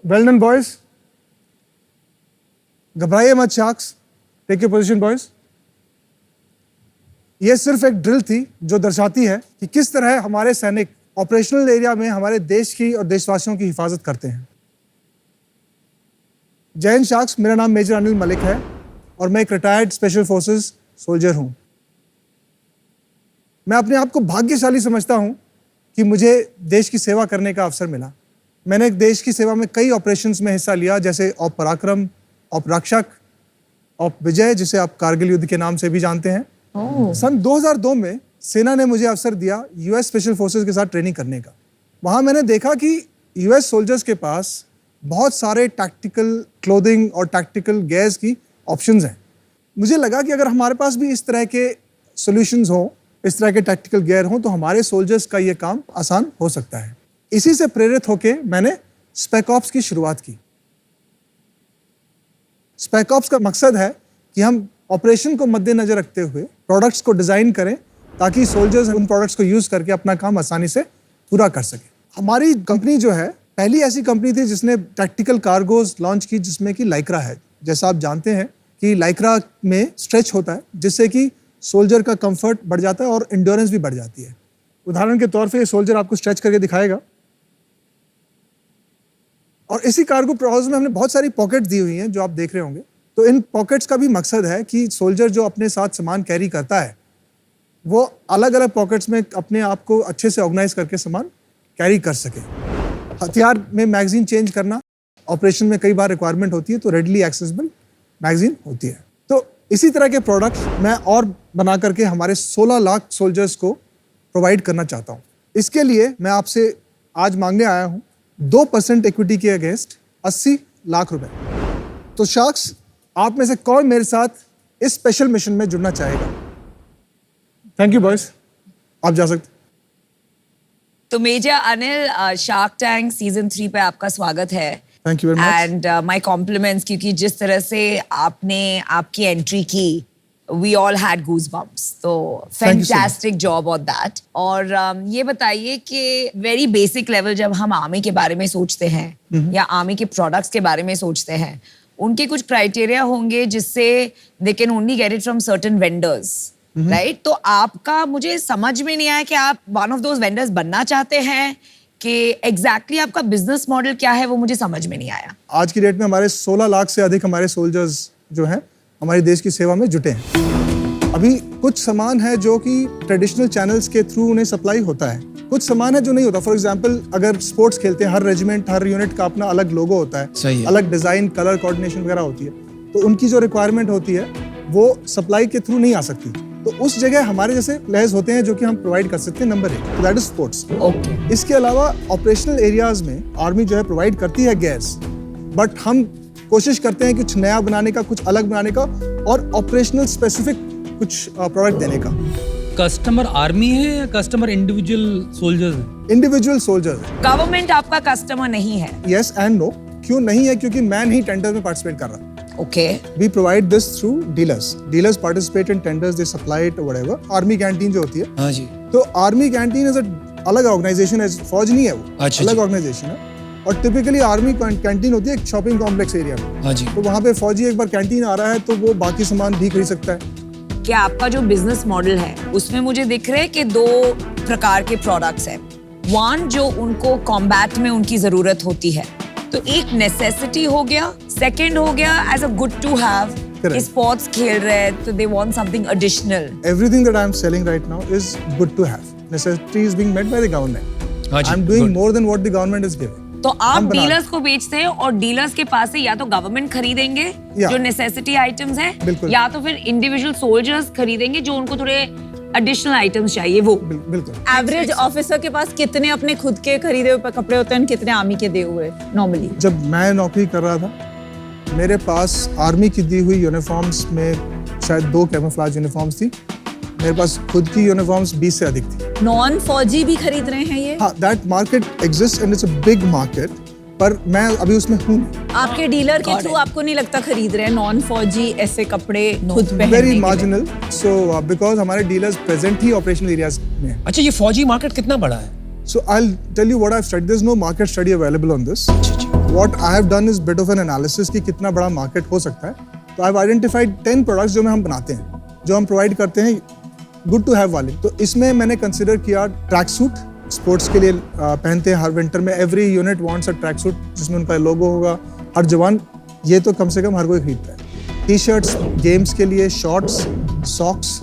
Well done boys, घबराइए मत sharks, take your position boys. ये सिर्फ एक ड्रिल थी जो दर्शाती है कि किस तरह हमारे सैनिक ऑपरेशनल एरिया में हमारे देश की और देशवासियों की हिफाजत करते हैं। जय हिंद शार्क्स, मेरा नाम मेजर अनिल मलिक है और मैं एक रिटायर्ड स्पेशल फोर्सेस सोल्जर हूं। मैं अपने आप को भाग्यशाली समझता हूं कि मुझे देश की सेवा करने का अवसर मिला। मैंने देश की सेवा में कई ऑपरेशंस में हिस्सा लिया, जैसे ऑप पराक्रम, ऑप रक्षक, ऑप विजय, जिसे आप कारगिल युद्ध के नाम से भी जानते हैं। सन 2002 में सेना ने मुझे अवसर दिया यूएस स्पेशल फोर्सेस के साथ ट्रेनिंग करने का। वहाँ मैंने देखा कि यूएस सोल्जर्स के पास बहुत सारे टैक्टिकल क्लोथिंग और टैक्टिकल गेयर्स की ऑप्शंस हैं। मुझे लगा कि अगर हमारे पास भी इस तरह के सॉल्यूशंस हों, इस तरह के टैक्टिकल गेयर हों, तो हमारे सोल्जर्स का ये काम आसान हो सकता है। इसी से प्रेरित होकर मैंने स्पेक ऑप्स की शुरुआत की। स्पेक ऑप्स का मकसद है कि हम ऑपरेशन को मद्देनजर रखते हुए प्रोडक्ट्स को डिज़ाइन करें ताकि सोल्जर्स उन प्रोडक्ट्स को यूज़ करके अपना काम आसानी से पूरा कर सकें। हमारी कंपनी जो है पहली ऐसी कंपनी थी जिसने टैक्टिकल कार्गोज लॉन्च की, जिसमें कि लाइक्रा है। जैसा आप जानते हैं कि लाइक्रा में स्ट्रेच होता है, जिससे कि सोल्जर का कंफर्ट बढ़ जाता है और एंड्योरेंस भी बढ़ जाती है। उदाहरण के तौर पे ये सोल्जर आपको स्ट्रेच करके दिखाएगा। और इसी कार्गो ट्राउजर्स में हमने बहुत सारी पॉकेट्स दी हुई हैं जो आप देख रहे होंगे। तो इन पॉकेट्स का भी मकसद है कि सोल्जर जो अपने साथ सामान कैरी करता है वो अलग अलग पॉकेट्स में अपने आप को अच्छे से ऑर्गेनाइज करके सामान कैरी कर सके। हथियार में मैगजीन चेंज करना ऑपरेशन में कई बार रिक्वायरमेंट होती है, तो रेडली एक्सेसिबल मैगजीन होती है। तो इसी तरह के प्रोडक्ट्स मैं और बना करके हमारे 16 लाख सोल्जर्स को प्रोवाइड करना चाहता हूँ। इसके लिए मैं आपसे आज मांगने आया हूँ 2% इक्विटी के अगेंस्ट 80 लाख रुपए। तो शार्क्स, आप में से कौन मेरे साथ इस स्पेशल मिशन में जुड़ना चाहेगा? थैंक यू बॉयज, आप जा सकते। तो major Anil, Shark Tank season 3 पे आपका स्वागत है। Thank you very much and my compliments, क्योंकि जिस तरह से आपने आपकी एंट्री की, we all had goosebumps. तो फैंटास्टिक जॉब ऑन दैट। और ये बताइए कि वेरी बेसिक लेवल जब हम आर्मी के बारे में सोचते हैं या आर्मी के प्रोडक्ट्स के बारे में सोचते हैं, उनके कुछ क्राइटेरिया होंगे जिससे they can only get it from certain vendors, right? तो आपका मुझे समझ में नहीं आया कि आप वन ऑफ दोज वेंडर्स बनना चाहते हैं कि एग्जैक्टली आपका बिजनेस मॉडल क्या है, वो मुझे समझ में नहीं आया। आज की डेट में हमारे 16 लाख से अधिक हमारे सोल्जर्स जो हैं हमारे देश की सेवा में जुटे हैं। अभी कुछ सामान है जो कि ट्रेडिशनल चैनल्स के थ्रू उन्हें सप्लाई होता है, कुछ सामान है जो नहीं होता। फॉर एग्जांपल, अगर स्पोर्ट्स खेलते हैं, हर रेजिमेंट, हर यूनिट का अपना अलग लोगो होता है, अलग डिजाइन, कलर कोऑर्डिनेशन वगैरह होती है। तो उनकी जो रिक्वायरमेंट होती है वो सप्लाई के थ्रू नहीं आ सकती। तो उस जगह हमारे जैसे प्लेयर्स होते हैं जो कि हम प्रोवाइड कर सकते हैं। Number 1, that is sports. इसके अलावा ऑपरेशनल एरियाज में आर्मी जो है प्रोवाइड करती है गैस, बट हम कोशिश करते हैं कुछ नया बनाने का, कुछ अलग बनाने का और ऑपरेशनल स्पेसिफिक कुछ प्रोडक्ट देने का। कस्टमर आर्मी है या कस्टमर इंडिविजुअल सोल्जर्स है? Individual soldiers. गवर्नमेंट आपका कस्टमर नहीं है? Yes and no. क्यों नहीं है? क्योंकि मैं नहीं टेंडर में पार्टिसिपेट कर रहा। Okay. We provide this through dealers. Dealers participate in tenders, they supply it or whatever. Army canteen जो होती है, हाँ जी, तो आर्मी कैंटीन इज अलग ऑर्गेनाइजेशन है, फौज नहीं है वो, अच्छा अलग ऑर्गेनाइजेशन है। और टिपिकली आर्मी कैंटीन होती है एक शॉपिंग कॉम्प्लेक्स एरिया में। हाँ जी। तो वहाँ पे फौजी एक बार कैंटीन आ रहा है तो वो बाकी सामान भी खरीद सकता है। क्या आपका जो बिजनेस मॉडल है उसमें मुझे दिख रहा है कि 2 प्रकार के प्रोडक्ट्स हैं। वन, जो उनको कॉम्बैट में उनकी जरूरत होती है, तो एक नेसेसिटी हो गया। सेकंड हो गया as a good to have, कि स्पोर्ट्स खेल रहे हैं तो they want something additional. Everything that I am selling right now is good to have. Necessity is being met by the government. हाँ जी, I am doing good. more than what the government is giving. तो आप dealers को बेचते हैं और dealers के पास से या तो गवर्नमेंट खरीदेंगे जो नेसेसिटी आइटम्स हैं, या तो फिर इंडिविजुअल सोल्जर्स खरीदेंगे जो उनको थोड़े एडिशनल आइटम्स चाहिए वो। बिल्कुल। एवरेज ऑफिसर के पास कितने अपने खुद के खरीदे हुए कपड़े होते हैं, कितने आर्मी के दिए हुए नॉर्मली? जब मैं नौकरी कर रहा था मेरे पास आर्मी की दी हुई यूनिफॉर्म्स में शायद 2 कैमोफ्लेज यूनिफॉर्म्स थी। मेरे पास खुद की यूनिफॉर्म्स 20 से अधिक थी। नॉन फौजी भी खरीद रहे हैं ये? हाँ, that market exist and it's a big market, पर मैं अभी उसमें हूँ। आपके डीलर के थ्रू आपको नहीं लगता खरीद रहे हैं नॉन फौजी ऐसे कपड़े खुद पहनने के लिए? वेरी मार्जिनल, सो बिकॉज हमारे डीलर्स प्रेजेंट ही ऑपरेशनल एरियाज में हैं। अच्छा, ये फौजी मार्केट कितना बड़ा है? So I'll tell you what I've studied. There's no market study available on this. what I have done is bit of an analysis कि कितना बड़ा मार्केट हो सकता है. तो I have identified 10 products जो हम बनाते हैं, जो हम प्रोवाइड करते हैं गुड टू हैव वाले. तो इसमें मैंने कंसिडर किया ट्रैक सूट, स्पोर्ट्स के लिए पहनते हैं हर विंटर में. Every unit wants a track suit जिसमें उनका लोगो होगा. हर जवान ये तो कम से कम हर कोई खरीदता है. टी शर्ट्स गेम्स के लिए, शॉर्ट्स, सॉक्स.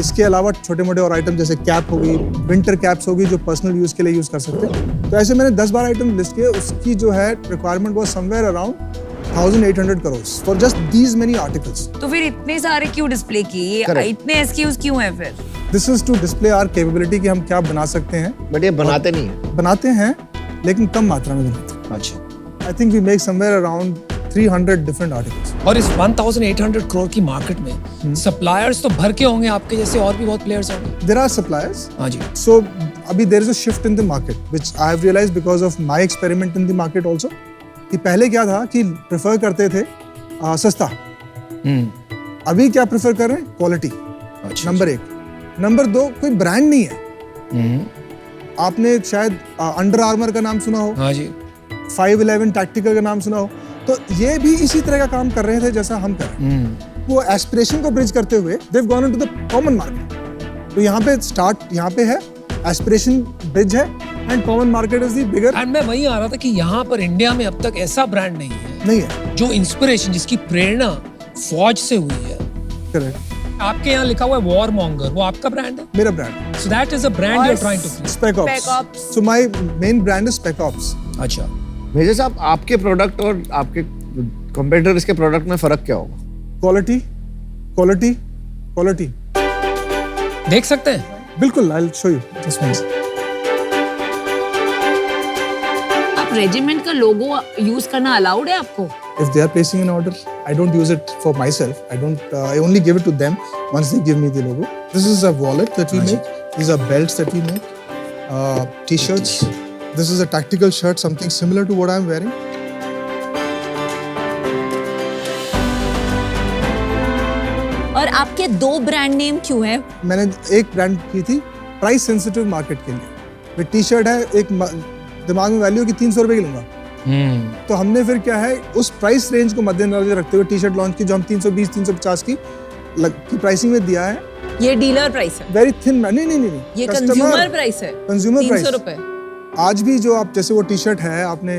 इसके अलावा छोटे मोटे और आइटम जैसे कैप होगी, विंटर कैप्स होगी जो पर्सनल यूज के लिए यूज कर सकते हैं. तो ऐसे मैंने 10-12 आइटम लिस्ट किए. उसकी जो है रिक्वायरमेंट वो somewhere around 1800 crores for just these many articles. तो फिर इतने सारे क्यों डिस्प्ले किए? Correct. इतने SKUs क्यों है फिर? This is to display our capability कि हम क्या बना सकते हैं. बट ये बनाते नहीं है. बनाते हैं लेकिन कम मात्रा में बनाते हैं. अच्छा. I think we make somewhere around 300 different articles. और इस 1800 करोड़ की मार्केट में सप्लायर्स तो भर के होंगे आपके जैसे, और भी बहुत प्लेयर्स होंगे. There are suppliers. हाँ जी. So अभी there is a shift in the market which I have realized because of my experiment in the market also कि पहले क्या था कि प्रेफर करते थे सस्ता. अभी क्या प्रेफर कर रहे हैं? क्वालिटी. अच्छा. नंबर 1. नंबर 2, कोई ब्रांड नहीं है. आपने शायद अंडर आर्मर का नाम सुना हो, हाँ जी. 511 टैक्टिकल का नाम सुना हो. तो ये भी इसी तरह का काम कर रहे थे जैसा हम कर रहे हैं. वो एस्पिरेशन को ब्रिज करते हुए they've gone into the common market. तो यहाँ पे स्टार्ट यहाँ पे है, एस्पिरेशन ब्रिज है and common market is the bigger. And मैं वही आ रहा था कि यहाँ पर इंडिया में अब तक ऐसा ब्रांड नहीं है जो इंस्पिरेशन, जिसकी प्रेरणा फौज से हुई है. करेक्ट. आपके यहाँ लिखा हुआ है वॉर मॉन्गर, वो आपका ब्रांड है? मेरा brand. So that is a brand you are trying to create. Spec Ops. Spec Ops. So my main brand is Spec Ops. अच्छा. मेजर साहब, आपके प्रोडक्ट और आपके कंपेटिटर्स के प्रोडक्ट में फर्क क्या होगा? Quality, quality, quality. देख सकते हैं. बिल्कुल. I'll show you. Just once. आप रेजिमेंट का लोगो यूज करना अलाउड है आपको? If they are placing an order, I don't use it for myself. I don't. I only give it to them once they give me the logo. This is a wallet that we make. These are belts that we make. T-shirts. This is a tactical shirt, something similar to what I'm wearing. और आपके 2 brand name क्यों है? मैंने एक brand की थी price sensitive market के लिए. वे टी शर्ट है, एक दिमाग में वैल्यू की 300 रुपए की लूंगा. तो हमने फिर क्या है, उस प्राइस रेंज को मद्देनजर रखते हुए टी शर्ट लॉन्च की जो हम 320-350 की प्राइसिंग में दिया है. ये डीलर प्राइस है? Very thin. नहीं, ये कंज्यूमर प्राइस है? कंज्यूमर प्राइस 300 रुपए. आज भी जो आप जैसे वो टी शर्ट है, आपने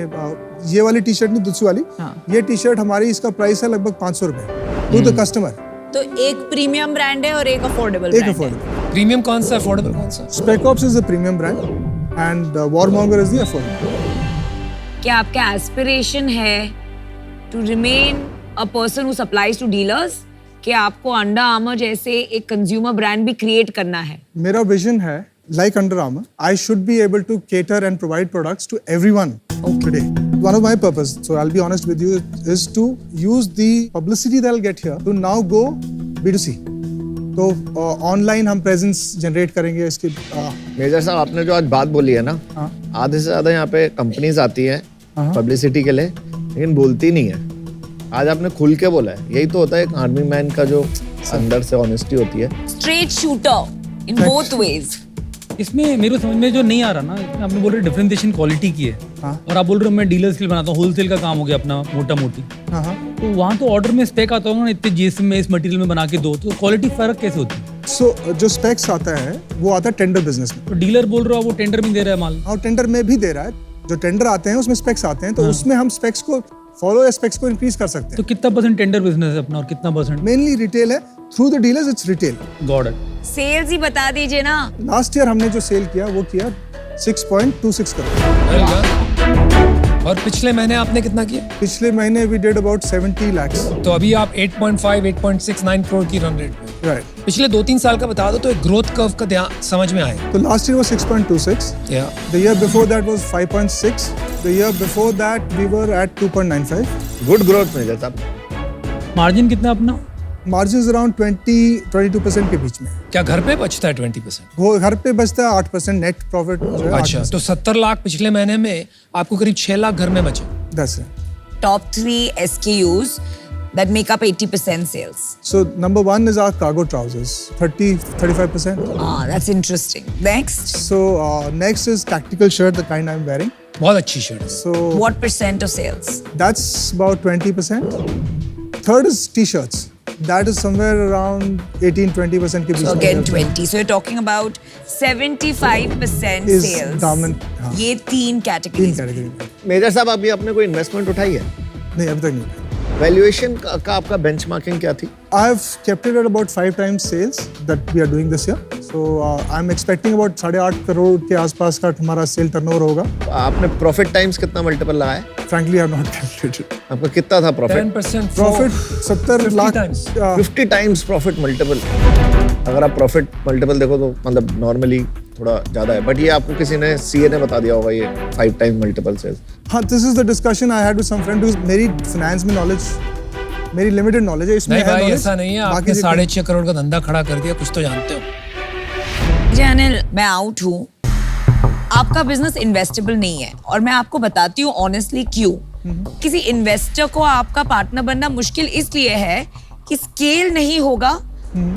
ये वाली टी शर्ट नहीं, दूसरी वाली. हाँ. ये टी शर्ट हमारी, इसका प्राइस है लगभग 500 रुपए टू द कस्टमर. तो एक प्रीमियम ब्रांड है और एक अफोर्डेबल एक ब्रांड है. अफोर्डेबल. प्रीमियम कौन सा, अफोर्डेबल कौन सा? Spec Ops is the premium brand and Warmonger is the affordable. क्या आपका एस्पिरेशन है to remain a person who supplies to dealers, कि आपको अंडर आर्मर जैसे एक कंज्यूमर ब्रांड भी क्रिएट करना है? मेरा विजन है, like Under Armour, I should be able to cater and provide products to everyone today. One of my purpose, so I'll be honest with you, is to use the publicity that I'll get here to now go B2C. तो online हम presence generate करेंगे इसके. Major साहब, आपने जो आज बात बोली है ना, हाँ. आधे से ज्यादा यहाँ पे कंपनीज आती हैं पब्लिसिटी के लिए, लेकिन बोलती नहीं है. आज आपने खुल के बोला है. यही तो होता है एक आर्मी मैन का जो अंदर से ऑनेस्टी होती है. Straight shooter in both ways. इसमें मेरे को समझ में जो नहीं आ रहा ना, इसमें आपने बोल रहे डिफरेंशिएशन क्वालिटी की है. हाँ. और आप बोल रहे हो मैं डीलर्स के लिए बनाता हूँ, होलसेल का काम हो गया अपना मोटा मोटी. हाँ हाँ. तो वहाँ तो ऑर्डर में स्पेक आता होगा ना, इतने जीएसएम में इस मटेरियल में बना के दो, तो क्वालिटी फर्क कैसे होती है? सो जो स्पेक्स आता है वो आता है टेंडर बिजनेस में. तो डीलर बोल रहे हो वो टेंडर में दे रहा है माल. और टेंडर में भी दे रहा है. जो टेंडर आते हैं उसमें स्पेक्स आते हैं, तो उसमें हम स्पेक्स को फॉलो या स्पेक्स को इंक्रीज कर सकते तो हैं. कितना परसेंट टेंडर बिजनेस है अपना और कितना परसेंट मेनली रिटेल है. Through the dealers it's retail. Got it. Sales ही बता दीजिए ना. लास्ट ईयर हमने जो सेल किया वो किया 6.26 करोड़. और पिछले महीने आपने कितना किया? पिछले महीने वी डिड अबाउट 70 lakhs. तो अभी आप 8.5, 8.69 करोड़ की रन रेट पे. राइट. पिछले 2-3 साल का बता दो तो एक ग्रोथ कर्व का ध्यान समझ में आएगा. तो लास्ट ईयर वाज 6.26. या The year before that was 5.6. The year before that we were at 2.95. Good growth major साहब. मार्जिन कितना अपना? Margins around 20-22% के बीच में. क्या घर पे बचता है 20%? वो घर पे बचता है 8%. नेट प्रॉफिट जो है अच्छा, 8%. तो 70 लाख पिछले महीने में आपको करीब 6 लाख घर में बचे. That's it. Top 3 SKUs that make up 80% sales. So number 1 is our cargo trousers, 30-35%. Ah, that's interesting. Next. So next is tactical shirt, the kind I'm wearing. बहुत अच्छी शर्ट है। So What percent of sales? that's about 20%. Third is t-shirts. That is somewhere around 18-20% के बीच So में again रहता है. 20. So you're talking about 75% Is sales. garment, हाँ. ये 3 तीन categories. कैटेगरी. मेजर साहब अभी आपने कोई इन्वेस्टमेंट उठाई है? नहीं अभी तक नहीं. वैल्यूएशन का आपका बेंचमार्किंग क्या थी? I have kept it at about 5 times sales that we are doing this year. So I'm expecting about 8.5 crore के आसपास का हमारा सेल टर्नओवर होगा. आपने प्रॉफिट टाइम्स कितना मल्टीपल लगाया? Frankly, I have not calculated. आपका कितना था profit? 10% Profit 70 lakh. times. 50 times profit multiple. अगर आप प्रॉफिट मल्टीपल देखो तो मतलब नॉर्मली थोड़ा ज्यादा है, बट ये आपको किसी ने सीए ने बता दिया होगा ये 5 टाइम्स मल्टीपल सेल्स। हाँ, this is the discussion I had with some friend who's मेरी finance में knowledge, मेरी limited knowledge है इसमें. नहीं है भाई knowledge, ऐसा नहीं है, बाकी आपने जितने- 6.5 करोड़ का धंधा खड़ा कर दिया, कुछ तो जानते हो। जी अनिल, मैं आउट हूँ। आपका बिजनेस इन्वेस्टेबल नहीं है और मैं आपको बताती हूँ ऑनेस्टली क्यों। किसी इन्वेस्टर को आपका पार्टनर बनना मुश्किल इसलिए है कि स्केल नहीं होगा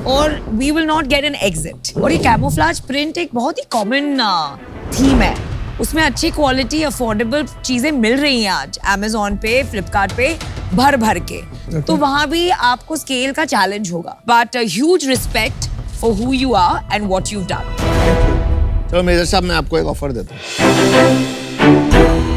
और we will not get an exit. और ये कैमोफ्लेज प्रिंट एक बहुत ही कॉमन थीम है, उसमें अच्छी क्वालिटी अफोर्डेबल चीजें मिल रही हैं आज अमेजोन पे, फ्लिपकार्ट पे भर भर के। तो वहां भी आपको स्केल का चैलेंज होगा, but huge respect for who you are and what you done. चलो मेजर साहब मैं आपको एक ऑफर देता हूँ।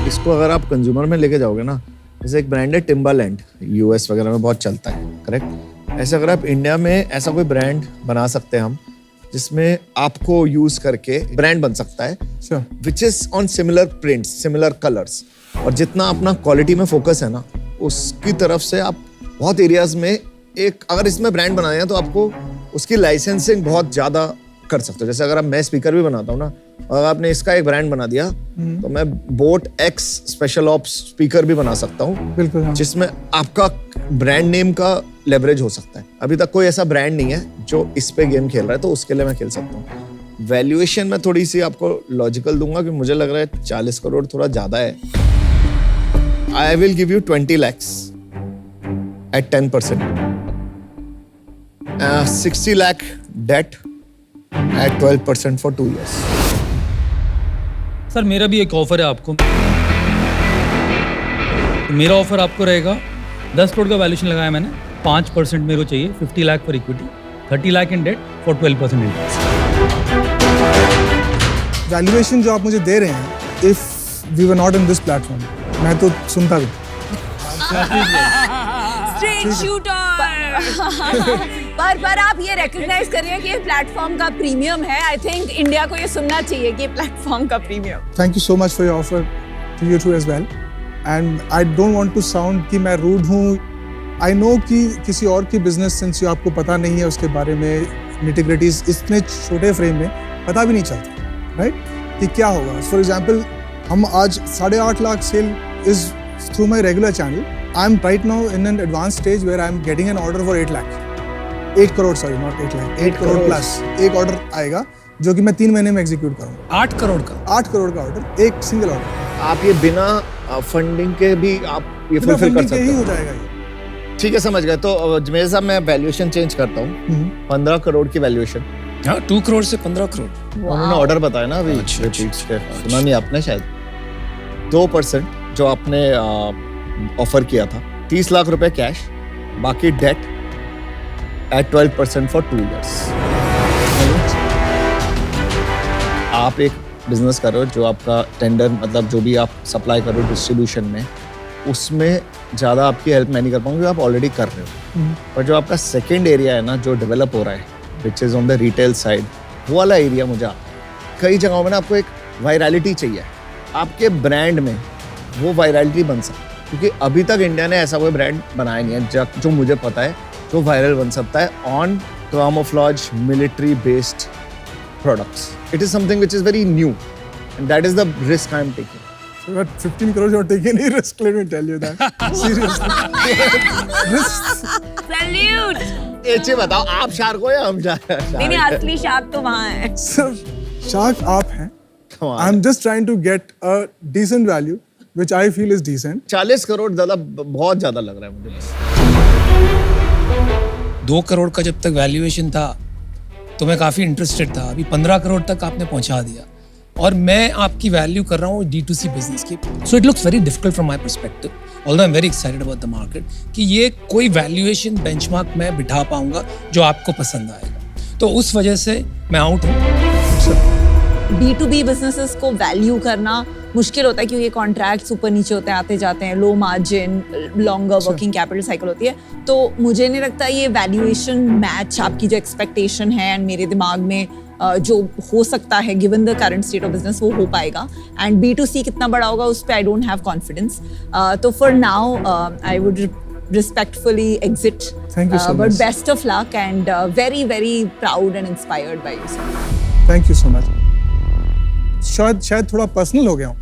इसको अगर आप कंज्यूमर में लेके जाओगे ना, जैसे एक ब्रांड है टिम्बरलैंड, यूएस वगैरह में बहुत चलता है, करेक्ट? ऐसे अगर आप इंडिया में ऐसा कोई ब्रांड बना सकते हैं हम, जिसमें आपको यूज करके ब्रांड बन सकता है Sure. Which is on similar prints, similar colours, और जितना अपना क्वालिटी में फोकस है ना, उसकी तरफ से आप बहुत एरियाज में एक अगर इसमें ब्रांड बनाए हैं तो आपको उसकी लाइसेंसिंग बहुत ज्यादा कर सकते हो। जैसे अगर मैं स्पीकर भी बनाता हूँ ना, अगर आपने इसका एक ब्रांड बना दिया तो मैं boat x special ops speaker भी बना सकता हूँ, बिल्कुल हाँ. जिसमें आपका ब्रांड नेम का लेवरेज हो सकता है। अभी तक कोई ऐसा ब्रांड नहीं है जो इस पे गेम खेल रहा है, तो उसके लिए मैं खेल सकता हूँ। वैल्यूएशन में थोड़ी सी आपको लॉजिकल दूंगा कि मुझे लग रहा है 40 करोड़ थोड़ा ज्यादा है। I will give you 20 lakhs at 10%, 60 lakh debt at 12% for 2 years. Sir मेरा भी एक ऑफर है आपको। तो मेरा ऑफर आपको रहेगा, 10 करोड़ का वैल्यूएशन लगाया मैंने, 5% मेरे को चाहिए, 50 lakh for equity, 30 lakh in debt for 12% interest. Valuation जो आप मुझे दे रहे हैं, if we were not in this platform, मैं तो सुनता भी. Straight shooter. पर आप ये रिकॉग्नाइज कर रहे हैं कि ये प्लेटफॉर्म का प्रीमियम है। आई थिंक इंडिया को ये सुनना चाहिए कि प्लेटफॉर्म का premium. Thank you so much for your offer to you too as well. And I don't want to sound कि मैं rude हूँ. I know कि किसी और की business since आपको पता नहीं है उसके बारे में, nitty-gritties इतने छोटे फ्रेम में पता भी नहीं चलता, right? कि क्या होगा. For example, हम आज 8.5 lakh sale is through my regular channel. I'm right now in an advanced stage where I'm getting an order for 8 lakh. 8 crore, sorry, not 8 lakh. 8 crore plus. एक ऑर्डर आएगा जो कि मैं 3 महीने में एग्जीक्यूट करूंगा. 8 करोड़ का 8 करोड़ का ऑर्डर, एक सिंगल ऑर्डर. आप ये बिना फंडिंग के भी आप ये फुलफिल कर सकते ही हो हो। जाएगा ये. ठीक है, समझ गए। तो मेरे साहब मैं वैल्यूएशन चेंज करता हूँ, 15 करोड़ की वैल्यूएशन। हाँ, 2 करोड़ से 15 करोड़। उन्होंने ऑर्डर बताया ना अभी, अच्छा, repeats के, सुना नहीं आपने शायद। 2% जो आपने ऑफर किया था, 30 लाख रुपए कैश, बाकी डेट at 12% for 2 years. आप एक बिजनेस कर रहे हो जो आपका टेंडर, मतलब जो भी आप सप्लाई कर रहे हो डिस्ट्रीब्यूशन में, उसमें ज़्यादा आपकी हेल्प मैं नहीं कर पाऊंगी, आप ऑलरेडी कर रहे हो। पर जो आपका सेकेंड एरिया है ना, जो डेवलप हो रहा है, which is on the retail side, वो वाला एरिया मुझे कई जगहों में ना आपको एक वायरलिटी चाहिए, आपके ब्रांड में वो वायरलिटी बन सकती है, क्योंकि अभी तक इंडिया ने ऐसा कोई ब्रांड बनाया नहीं है जो मुझे पता है जो वायरल बन सकता है on camouflage military based products. It is something which is very new and that is the risk I am taking. So at 15 crores you're taking any risk, let me tell you that. Seriously. Risks. Salute. ये बताओ, आप shark हो या हम shark? नहीं, असली shark तो वहाँ है। Sir, shark आप हैं. Come on. I'm just trying to get a decent value, which I feel is decent. 40 crore ज्यादा, बहुत ज्यादा लग रहा है मुझे। 2 करोड़ का जब तक वैल्यूएशन था तो मैं काफ़ी इंटरेस्टेड था। अभी 15 करोड़ तक आपने पहुंचा दिया और मैं आपकी वैल्यू कर रहा हूँ D2C बिजनेस की. So it looks very difficult from my perspective, although I am very excited about the market, कि ये कोई वैल्यूएशन बेंचमार्क मैं बिठा पाऊंगा जो आपको पसंद आएगा. तो उस वजह से मैं आउट हूँ. B2B बिजनेसेस को वैल्यू करना मुश्किल होता है क्योंकि कॉन्ट्रैक्ट्स ऊपर नीचे होते हैं, आते जाते हैं, low margin, longer working capital cycle होती है. तो मुझे नहीं लगता ये वैल्यूएशन मैच आपकी जो एक्सपेक्टेशन है एंड मेरे दिमाग में जो हो सकता है given the current state of business वो हो पाएगा. एंड B2C कितना बड़ा होगा उस पर आई डोंट हैव कॉन्फिडेंस. तो for now I would respectfully exit. Thank you so but much. best of luck and very very proud and inspired by you. Thank you so much. शायद थोड़ा personal हो गया हूँ,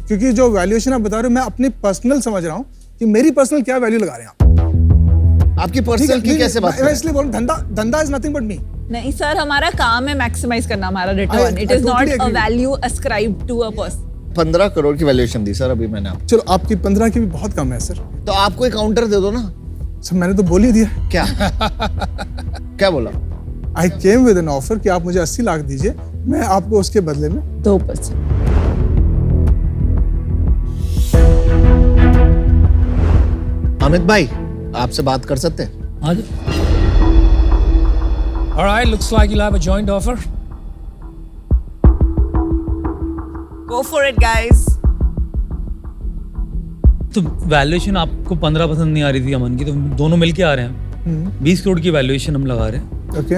क्योंकि जो valuation आप बता रहे हो मैं अपनी पर्सनल समझ रहा हूँ कि मेरी पर्सनल क्या वैल्यू लगा रहे हैं आप. आपकी पर्सनल की कैसे बात मैं इसलिए बोल रहा हूँ, धंधा इज नथिंग बट मी. नहीं सर, हमारा काम है मैक्सिमाइज करना हमारा return. It is not a value ascribed to a person. 15 crore की वैल्यूएशन दी सर अभी मैंने आपको. चलो आपकी 15 की भी बहुत कम है सर. तो आपको एक काउंटर दे दो ना. सर मैंने तो बोल ही दिया. क्या क्या बोला? आई केम विद एन ऑफर कि आप मुझे 80 लाख दीजिए, मैं आपको उसके बदले में 2%. अमित भाई आपसे बात कर सकते हैं? आज All right, looks like you'll have a joint offer. Go for it guys. तो वैल्यूएशन आपको 15 पसंद नहीं आ रही थी अमन की, तो दोनों मिलके आ रहे हैं. 20 करोड़ की वैल्यूएशन हम लगा रहे हैं. ओके.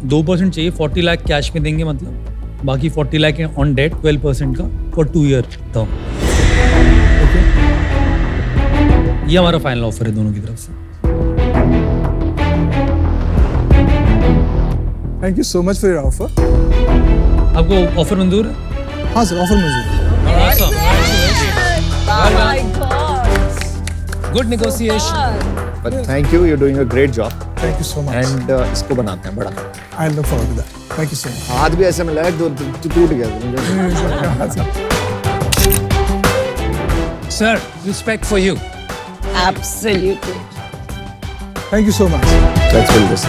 2% चाहिए, 40 लाख कैश में देंगे, मतलब बाकी 40 लाख ऑन डेट 12% का फॉर 2 ईयर टर्म. ये हमारा फाइनल ऑफर है दोनों की तरफ से. Thank you so much for your offer. आपको ऑफर मंजूर है? हाँ सर, ऑफर मंजूर है. Oh my god. Good negotiation. But thank you, you're doing a great job. Thank you so much. And इसको बनाते हैं बड़ा. I look forward to that. Thank you so much. हाथ भी ऐसे मिला है तो टूट गया. Sir, respect for you. Absolutely. Thank you so much. Let's build this.